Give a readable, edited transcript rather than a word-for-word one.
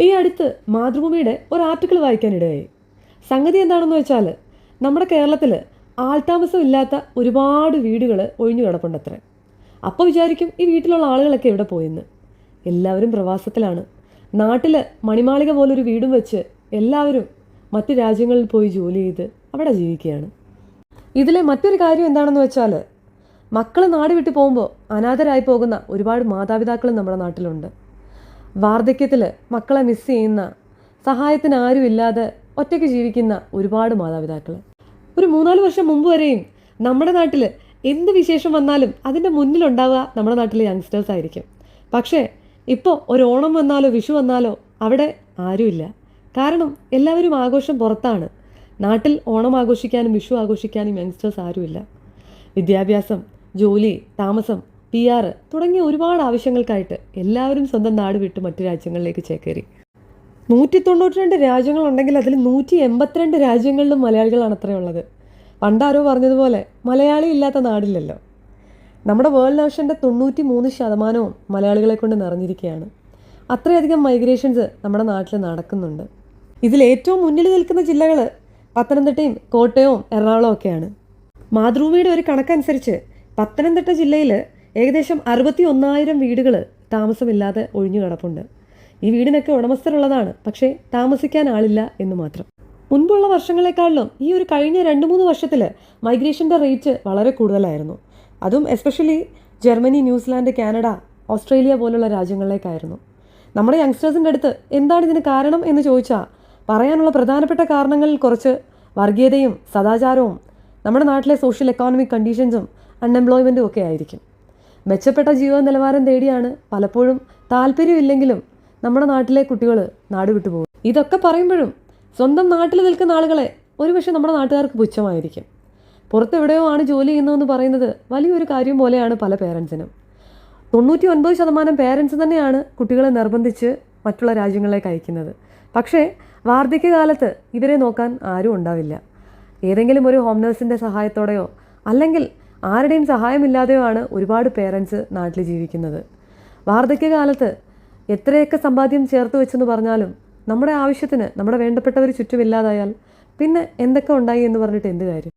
ഈ അടുത്ത് മാതൃഭൂമിയുടെ ഒരു ആർട്ടിക്കിൾ വായിക്കാനിടയായി. സംഗതി എന്താണെന്ന് വെച്ചാൽ നമ്മുടെ കേരളത്തിൽ ആൾതാമസം ഇല്ലാത്ത ഒരുപാട് വീടുകൾ ഒഴിഞ്ഞു കിടപ്പുണ്ടത്രേ. അപ്പോൾ വിചാരിക്കും ഈ വീട്ടിലുള്ള ആളുകളൊക്കെ എവിടെ പോയെന്ന്. എല്ലാവരും പ്രവാസത്തിലാണ്. നാട്ടിൽ മണിമാളിക പോലൊരു വീടും വെച്ച് എല്ലാവരും മറ്റ് രാജ്യങ്ങളിൽ പോയി ജോലി ചെയ്ത് അവിടെ ജീവിക്കുകയാണ്. ഇതിലെ മറ്റൊരു കാര്യം എന്താണെന്ന് വെച്ചാൽ മക്കൾ നാട് വിട്ടു പോകുമ്പോൾ അനാഥരായി പോകുന്ന ഒരുപാട് മാതാപിതാക്കളും നമ്മുടെ നാട്ടിലുണ്ട്. വാർദ്ധക്യത്തിൽ മക്കളെ മിസ് ചെയ്യുന്ന, സഹായത്തിന് ആരുമില്ലാതെ ഒറ്റയ്ക്ക് ജീവിക്കുന്ന ഒരുപാട് മാതാപിതാക്കൾ. ഒരു 3-4 വർഷം മുമ്പ് വരെയും നമ്മുടെ നാട്ടിൽ എന്ത് വിശേഷം വന്നാലും അതിൻ്റെ മുന്നിലുണ്ടാവുക നമ്മുടെ നാട്ടിലെ യങ്സ്റ്റേഴ്സ് ആയിരിക്കും. പക്ഷേ ഇപ്പോൾ ഒരു ഓണം വന്നാലോ വിഷു വന്നാലോ അവിടെ ആരുമില്ല. കാരണം എല്ലാവരും ആഘോഷം പുറത്താണ്. നാട്ടിൽ ഓണം ആഘോഷിക്കാനും വിഷു ആഘോഷിക്കാനും യങ്സ്റ്റേഴ്സ് ആരുമില്ല. വിദ്യാഭ്യാസം, ജോലി, താമസം, PR തുടങ്ങിയ ഒരുപാട് ആവശ്യങ്ങൾക്കായിട്ട് എല്ലാവരും സ്വന്തം നാട് വിട്ട് മറ്റു രാജ്യങ്ങളിലേക്ക് ചേക്കേറി. 192 രാജ്യങ്ങളുണ്ടെങ്കിൽ അതിൽ 182 രാജ്യങ്ങളിലും മലയാളികളാണ് അത്രേ ഉള്ളത്. പണ്ടാരോ പറഞ്ഞതുപോലെ മലയാളി ഇല്ലാത്ത നാടില്ലല്ലോ. നമ്മുടെ വേൾഡ് ഓഷൻ്റെ 93% മലയാളികളെ കൊണ്ട് നിറഞ്ഞിരിക്കുകയാണ്. അത്രയധികം മൈഗ്രേഷൻസ് നമ്മുടെ നാട്ടിൽ നടക്കുന്നുണ്ട്. ഇതിൽ ഏറ്റവും മുന്നിൽ നിൽക്കുന്ന ജില്ലകൾ പത്തനംതിട്ടയും കോട്ടയവും എറണാകുളവും ഒക്കെയാണ്. മാതൃഭൂമിയുടെ ഒരു കണക്കനുസരിച്ച് പത്തനംതിട്ട ജില്ലയിൽ ഏകദേശം 61,000 വീടുകൾ താമസമില്ലാതെ ഒഴിഞ്ഞു കിടപ്പുണ്ട്. ഈ വീടിനൊക്കെ ഉടമസ്ഥരുള്ളതാണ്, പക്ഷേ താമസിക്കാൻ ആളില്ല എന്ന് മാത്രം. മുൻപുള്ള വർഷങ്ങളെക്കാളിലും ഈ ഒരു കഴിഞ്ഞ 2-3 വർഷത്തിൽ മൈഗ്രേഷൻ്റെ റേറ്റ് വളരെ കൂടുതലായിരുന്നു. അതും especially Germany, New Zealand, Canada, Australia പോലുള്ള രാജ്യങ്ങളിലേക്കായിരുന്നു. നമ്മുടെ യങ്സ്റ്റേഴ്സിൻ്റെ അടുത്ത് എന്താണ് ഇതിന് കാരണം എന്ന് ചോദിച്ചാൽ പറയാനുള്ള പ്രധാനപ്പെട്ട കാരണങ്ങളിൽ കുറച്ച് വർഗീയതയും സദാചാരവും നമ്മുടെ നാട്ടിലെ സോഷ്യൽ എക്കോണമിക് കണ്ടീഷൻസും അൺഎംപ്ലോയ്മെൻറ്റും ഒക്കെ ആയിരിക്കും. മെച്ചപ്പെട്ട ജീവിത നിലവാരം തേടിയാണ് പലപ്പോഴും താല്പര്യമില്ലെങ്കിലും നമ്മുടെ നാട്ടിലെ കുട്ടികൾ നാട് വിട്ടു പോകും. ഇതൊക്കെ പറയുമ്പോഴും സ്വന്തം നാട്ടിൽ നിൽക്കുന്ന ആളുകളെ ഒരുപക്ഷെ നമ്മുടെ നാട്ടുകാർക്ക് പുച്ഛമായിരിക്കും. പുറത്തെവിടെയോ ആണ് ജോലി ചെയ്യുന്നതെന്ന് പറയുന്നത് വലിയൊരു കാര്യം പോലെയാണ് പല പേരൻസിനും. 99% പേരൻസ് തന്നെയാണ് കുട്ടികളെ നിർബന്ധിച്ച് മറ്റുള്ള രാജ്യങ്ങളിലേക്ക് അയക്കുന്നത്. പക്ഷേ വാർദ്ധക്യകാലത്ത് ഇവരെ നോക്കാൻ ആരും ഉണ്ടാവില്ല. ഏതെങ്കിലും ഒരു ഹോം നഴ്സിൻ്റെ സഹായത്തോടെയോ അല്ലെങ്കിൽ ആരുടെയും സഹായമില്ലാതെയോ ആണ് ഒരുപാട് പേരൻസ് നാട്ടിൽ ജീവിക്കുന്നത്. വാർദ്ധക്യകാലത്ത് എത്രയൊക്കെ സമ്പാദ്യം ചേർത്ത് വെച്ചെന്ന് പറഞ്ഞാലും നമ്മുടെ ആവശ്യത്തിന് നമ്മുടെ വേണ്ടപ്പെട്ടവർ ചുറ്റുമില്ലാതായാൽ പിന്നെ എന്തൊക്കെ ഉണ്ടായി എന്ന് പറഞ്ഞിട്ട് എന്ത് കാര്യം?